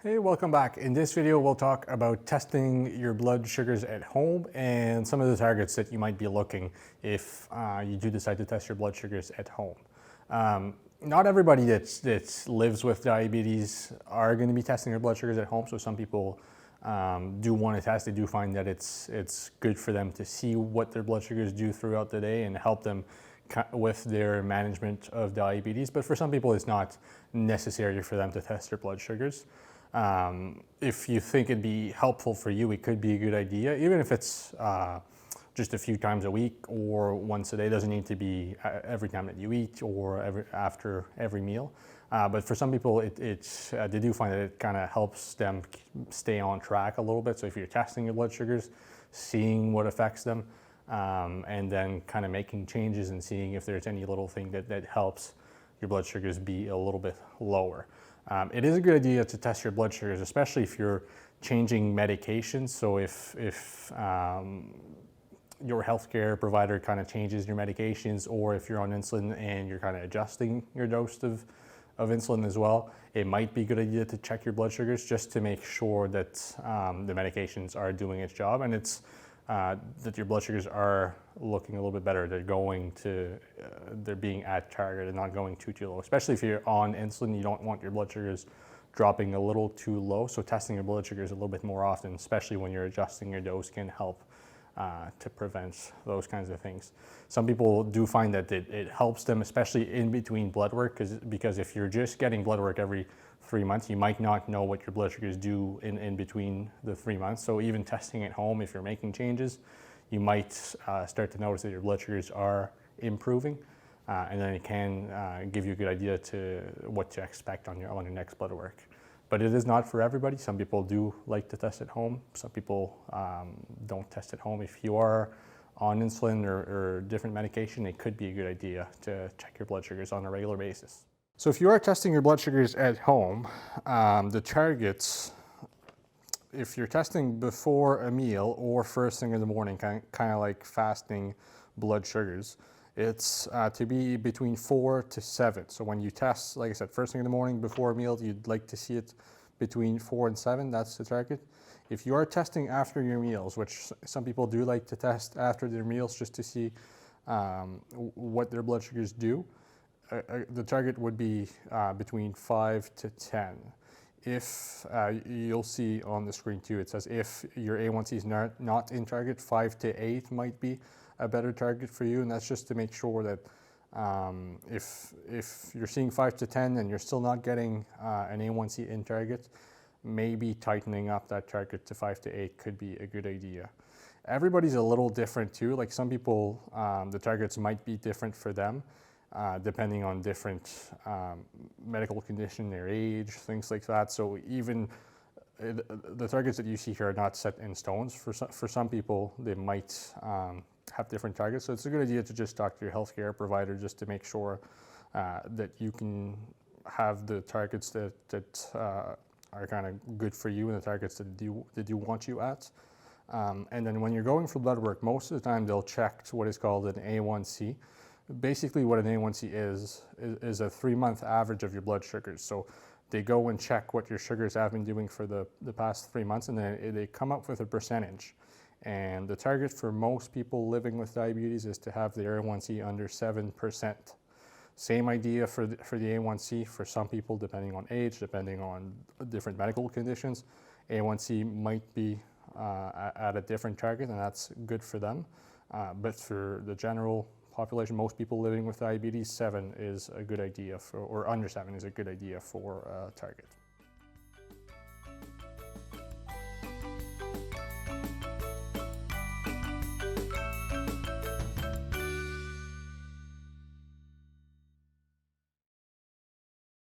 Hey, welcome back. In this video, we'll talk about testing your blood sugars at home and some of the targets that you might be looking if you do decide to test your blood sugars at home. Not everybody that lives with diabetes are going to be testing their blood sugars at home. So some people do want to test. They do find that it's good for them to see what their blood sugars do throughout the day and help them with their management of diabetes. But for some people, it's not necessary for them to test their blood sugars. If you think it'd be helpful for you, it could be a good idea, even if it's just a few times a week or once a day. It doesn't need to be every time that you eat or after every meal. But for some people, they do find that it kind of helps them stay on track a little bit. So if you're testing your blood sugars, seeing what affects them, and then kind of making changes and seeing if there's any little thing that helps your blood sugars be a little bit lower. It is a good idea to test your blood sugars, especially if you're changing medications. So if your healthcare provider kind of changes your medications, or if you're on insulin and you're kind of adjusting your dose of insulin as well, it might be a good idea to check your blood sugars just to make sure that the medications are doing its job and that your blood sugars are looking a little bit better. They're being at target and not going too low. Especially if you're on insulin, you don't want your blood sugars dropping a little too low. So testing your blood sugars a little bit more often, especially when you're adjusting your dose, can help to prevent those kinds of things. Some people do find that it helps them, especially in between blood work, because if you're just getting blood work every 3 months, you might not know what your blood sugars do in between the 3 months. So even testing at home, if you're making changes, you might start to notice that your blood sugars are improving, and then it can give you a good idea to what to expect on your next blood work. But it is not for everybody. Some people do like to test at home. Some people don't test at home. If you are on insulin or different medication, it could be a good idea to check your blood sugars on a regular basis. So if you are testing your blood sugars at home, the targets, if you're testing before a meal or first thing in the morning, kind of like fasting blood sugars, it's to be between 4 to 7. So when you test, like I said, first thing in the morning before a meal, you'd like to see it between 4 and 7. That's the target. If you are testing after your meals, which some people do like to test after their meals just to see what their blood sugars do, the target would be between 5 to 10. If you'll see on the screen too, it says if your A1C is not in target, 5 to 8 might be a better target for you. And that's just to make sure that if you're seeing 5 to 10 and you're still not getting an A1C in target, maybe tightening up that target to 5 to 8 could be a good idea. Everybody's a little different too. Like some people, the targets might be different for them. Depending on different medical condition, their age, things like that. So even the targets that you see here are not set in stones. For some people, they might have different targets. So it's a good idea to just talk to your healthcare provider just to make sure that you can have the targets that are kind of good for you and the targets that do want you at. And then when you're going for blood work, most of the time they'll check what is called an A1C. Basically what an A1C is a 3-month average of your blood sugars. So they go and check what your sugars have been doing for the past 3 months, and then they come up with a percentage. And the target for most people living with diabetes is to have their A1C under 7%. Same idea for the A1C for some people, depending on age, depending on different medical conditions. A1C might be at a different target, and that's good for them. But for the general population, most people living with diabetes, 7 is a good idea or under 7 is a good idea for a target.